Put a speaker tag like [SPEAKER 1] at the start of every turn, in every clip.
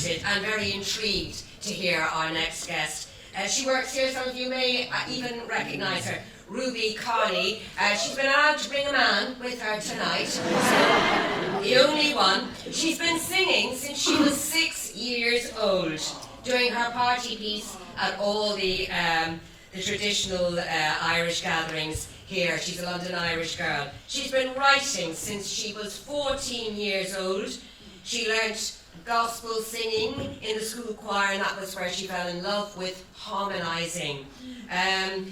[SPEAKER 1] delighted and very intrigued to hear our next guest. She works here, some of you may even recognise her, Ruby Kearney. She's been allowed to bring a man with her tonight, so the only one. She's been singing since she was 6 years old, doing her party piece at all the traditional Irish gatherings here. She's a London Irish girl. She's been writing since she was 14 years old. She learnt gospel singing in the school choir, and that was where she fell in love with harmonising.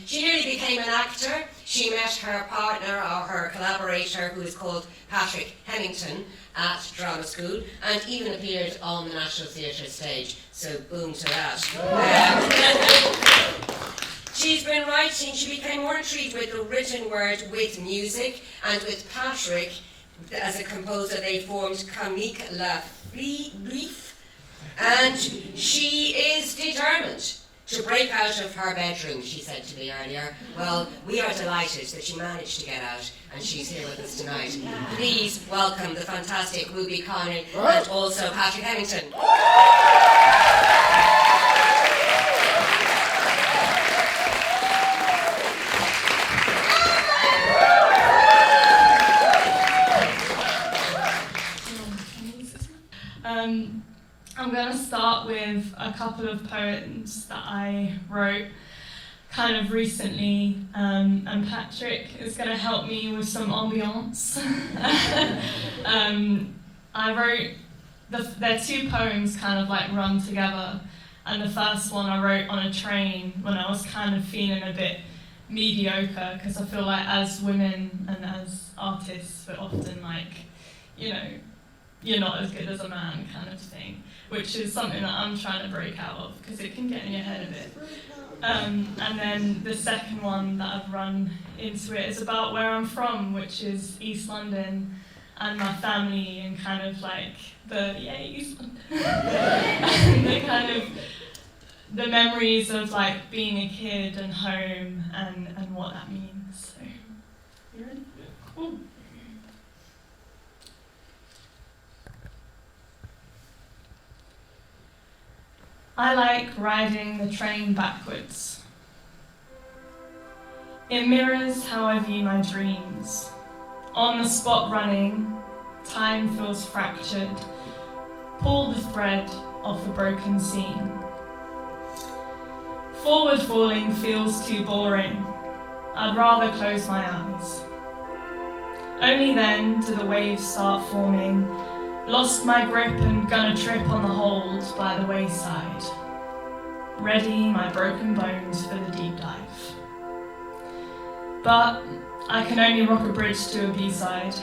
[SPEAKER 1] She nearly became an actor. She met her partner, or her collaborator, who is called Patrick Hemington, at drama school, and even appeared on the National Theatre stage, so boom to that. She's been writing. She became more intrigued with the written word with music, and with Patrick, as a composer, they formed Comique La Brief, and she is determined to break out of her bedroom, she said to me earlier. Well, we are delighted that she managed to get out, and she's here with us tonight. Please welcome the fantastic Ruby Kearney and also Patrick Hemington.
[SPEAKER 2] I'm going to start with a couple of poems that I wrote kind of recently, and Patrick is going to help me with some ambiance. I wrote, they're two poems kind of like run together, and the first one I wrote on a train when I was kind of feeling a bit mediocre, because I feel like as women and as artists we're often like, you know, you're not as good as a man kind of thing, which is something that I'm trying to break out of because it can get in your head a bit. And then the second one that I've run into it is about where I'm from, which is East London, and my family, and kind of like East London. And the kind of the memories of like being a kid and home and what that means. So, you ready? Cool. I like riding the train backwards. It mirrors how I view my dreams. On the spot running, time feels fractured. Pull the thread off the broken seam. Forward falling feels too boring. I'd rather close my eyes. Only then do the waves start forming. Lost my grip and gonna trip on the hold by the wayside. Ready my broken bones for the deep dive. But I can only rock a bridge to a B-side.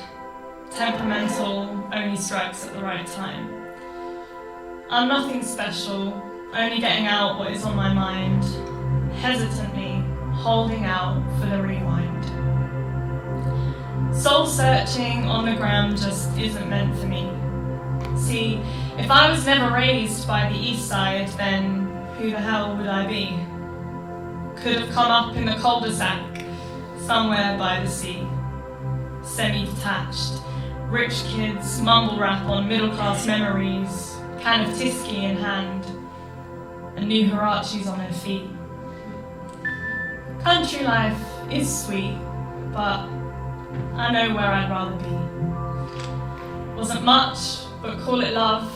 [SPEAKER 2] Temperamental only strikes at the right time. I'm nothing special, only getting out what is on my mind. Hesitantly holding out for the rewind. Soul searching on the ground just isn't meant for me. See, if I was never raised by the east side, then who the hell would I be? Could have come up in the cul-de-sac, somewhere by the sea. Semi-detached, rich kids mumble rap on middle-class memories, can of Tisky in hand, and new Hirachis on their feet. Country life is sweet, but I know where I'd rather be. Wasn't much, but call it love,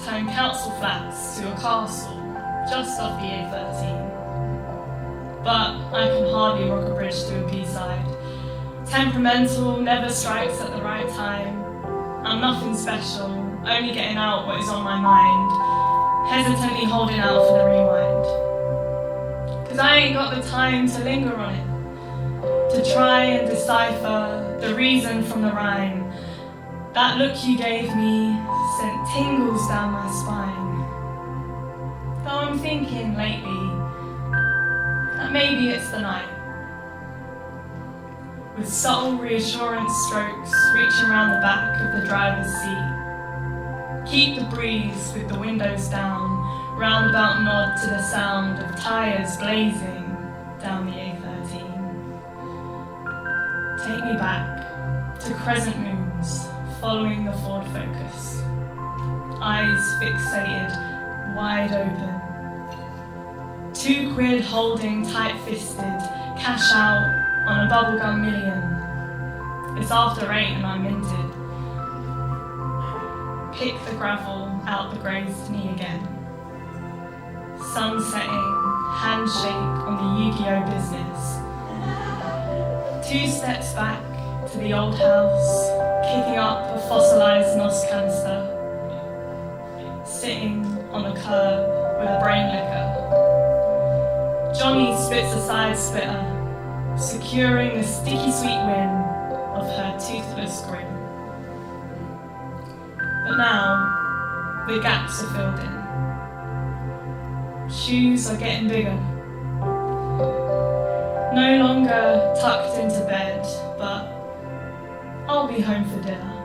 [SPEAKER 2] turn council flats to a castle just off the A13. But I can hardly rock a bridge to a B-side. Temperamental never strikes at the right time. I'm nothing special, only getting out what is on my mind, hesitantly holding out for the rewind. Cause I ain't got the time to linger on it, to try and decipher the reason from the rhyme. That look you gave me sent tingles down my spine. Though I'm thinking lately that maybe it's the night. With subtle reassurance strokes reaching around the back of the driver's seat. Keep the breeze with the windows down, roundabout nod to the sound of tyres blazing down the A13. Take me back to crescent moons, following the Ford Focus. Eyes fixated wide open. 2 quid holding tight-fisted, cash out on a bubblegum million. It's after 8 and I'm minted. Pick the gravel out the grazed knee again. Sun setting, handshake on the Yu-Gi-Oh business. 2 steps back to the old house, kicking up a fossilized nos canister. Sitting on the curb with a brain liquor. Johnny spits a side splitter, securing the sticky sweet win of her toothless grin. But now, the gaps are filled in. Shoes are getting bigger. No longer tucked into bed, but I'll be home for dinner.